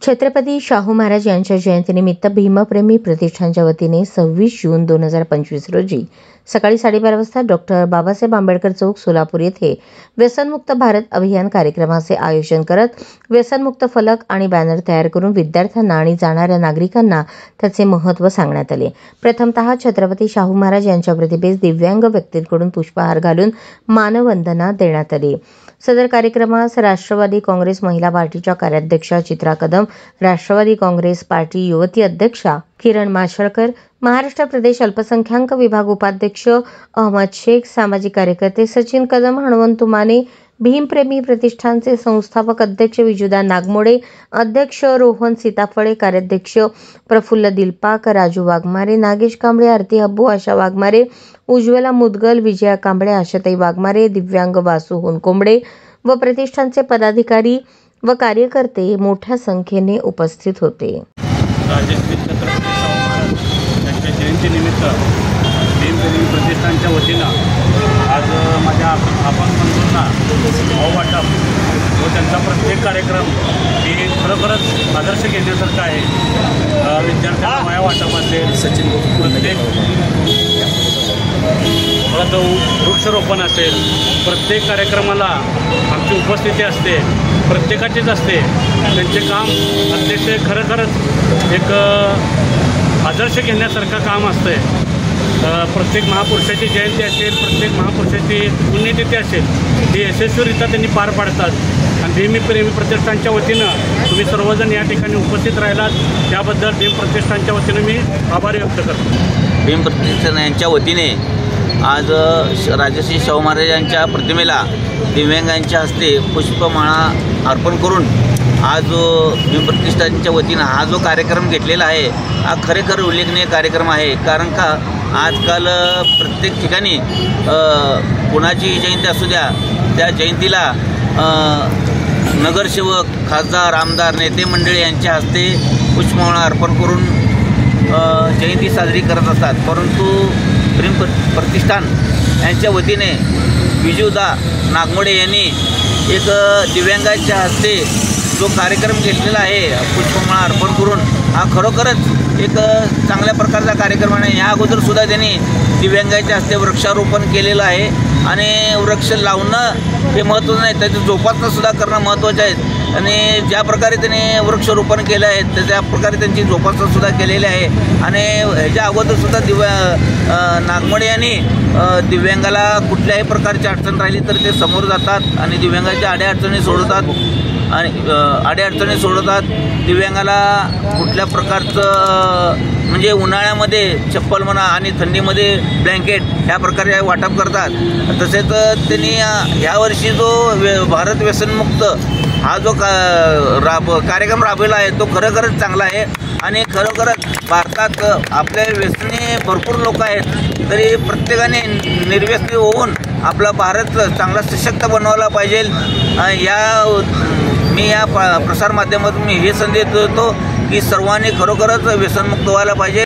छत्रपती शाहू महाराज यांच्या जयंतीनिमित्त भीमप्रेमी प्रतिष्ठानच्या वतीने 26 जून 2025 रोजी सकाळी 12:30 वाजता डॉक्टर बाबासाहेब आंबेडकर चौक सोलापूर येथे व्यसनमुक्त भारत अभियान कार्यक्रमाचे आयोजन करत व्यसनमुक्त फलक आणि बॅनर तयार करून विद्यार्थ्यांना आणि जाणाऱ्या नागरिकांना त्याचे महत्त्व सांगण्यात आले। प्रथमतः छत्रपती शाहू महाराज यांच्या प्रतिमेस दिव्यांग व्यक्तींकडून पुष्पहार घालून मानवंदना देण्यात आली। सदर कार्यक्रमास राष्ट्रवादी काँग्रेस महिला पार्टीच्या कार्याध्यक्षा चित्रा कदम, राष्ट्रवादी काँग्रेस पार्टी युवती अध्यक्षा किरण माशळकर, महाराष्ट्र प्रदेश अल्पसंख्याक विभाग उपाध्यक्ष अहमद शेख, सामाजिक कार्यकर्ते सचिन कदम, हनुमंतू माने, भीमप्रेमी प्रतिष्ठानचे संस्थापक अध्यक्ष विजुदा नागमोडे, अध्यक्ष रोहन सीताफळे, कार्याध्यक्ष प्रफुल्ल दिलपाक, राजू वाघमारे, नागेश कांबळे, आरती हब्बू, आशा वाघमारे, उज्ज्वला मुदगल, विजया कांबळे, आशाताई वाघमारे, दिव्यांग वासू होनकोंबडे व प्रतिष्ठानचे पदाधिकारी व कार्यकर्ते मोठ्या संख्येने उपस्थित होते। त्यांच्या जयंतीनिमित्त भीमप्रेमी प्रतिष्ठानच्या वतीनं आज माझ्या आपण बंधूंना भाव वाटप व त्यांचा प्रत्येक कार्यक्रम हे खरोखरच आदर्श घेण्यासारखा आहे। विद्यार्थ्यांना वया वाटप असेल, सचिन प्रत्येक वृक्षारोपण असेल, प्रत्येक कार्यक्रमाला आमची उपस्थिती असते, प्रत्येकाचीच असते। त्यांचे काम अतिशय खरोखरच एक आदर्श घेण्यासारखं काम असतं। प्रत्येक महापुरुषाची जयंती असेल, प्रत्येक महापुरुषाची पुण्यतिथी असेल, ती यशस्वीरित्या त्यांनी पार पाडतात। आणि भीमप्रेमी प्रतिष्ठानच्या वतीनं तुम्ही सर्वजण या ठिकाणी उपस्थित राहिलात त्याबद्दल भीम प्रतिष्ठानच्या वतीनं मी आभार व्यक्त करतो। भीम प्रतिष्ठान यांच्या वतीने आज राजश्री शाहू महाराज यांच्या प्रतिमेला दिव्यांगांच्या हस्ते पुष्पमाळा अर्पण करून आज भीम प्रतिष्ठानच्या वतीनं हा जो कार्यक्रम घेतलेला आहे हा खरेखर उल्लेखनीय कार्यक्रम आहे। कारण का आजकाल प्रत्येक ठिकाणी कोणाची जयंती असू द्या, त्या जयंतीला नगरसेवक, खासदार, आमदार, नेते मंडळी यांच्या हस्ते पुष्पमाळा अर्पण करून जयंती साजरी करत असतात। परंतु भीम प्रतिष्ठान यांच्या वतीने विजुदा नागमोडे यांनी एक दिव्यांगाच्या हस्ते जो कार्यक्रम घेतलेला आहे पुष्पमाळा अर्पण करून, हा खरोखरच एक चांगल्या प्रकारचा कार्यक्रम आहे। या अगोदरसुद्धा त्यांनी दिव्यांगाच्या हस्ते वृक्षारोपण केलेलं आहे आणि वृक्ष लावणं हे महत्त्वाचं नाही, त्याचं जोपासनासुद्धा करणं महत्त्वाचं आहे। आणि ज्या प्रकारे त्यांनी वृक्षारोपण केलं आहे त्या प्रकारे त्यांची जोपासनासुद्धा केलेली आहे। आणि ह्याच्या अगोदरसुद्धा नागमोडे यांनी दिव्यांगाला कुठल्याही प्रकारची अडचण राहिली तर ते समोर जातात आणि दिव्यांगाच्या अडीअडचणी सोडवतात। दिव्यांगाला कुठल्या प्रकारचं म्हणजे उन्हाळ्यामध्ये चप्पल म्हणा आणि थंडीमध्ये ब्लँकेट ह्या प्रकारे वाटप करतात। तसेच त्यांनी यावर्षी जो भारत व्यसनमुक्त हा जो कार्यक्रम राबवला आहे तो खरोखरच चांगला आहे। आणि खरोखरच भारतात आपल्या व्यसनी भरपूर लोक आहेत, तरी प्रत्येकाने निर्व्यसनी होऊन आपला भारत चांगला सशक्त बनवला पाहिजे। मी या प्रसार माध्यमातून हे संदेश देतो की सर्वांनी खरोखरच व्यसनमुक्त व्हायला पाहिजे।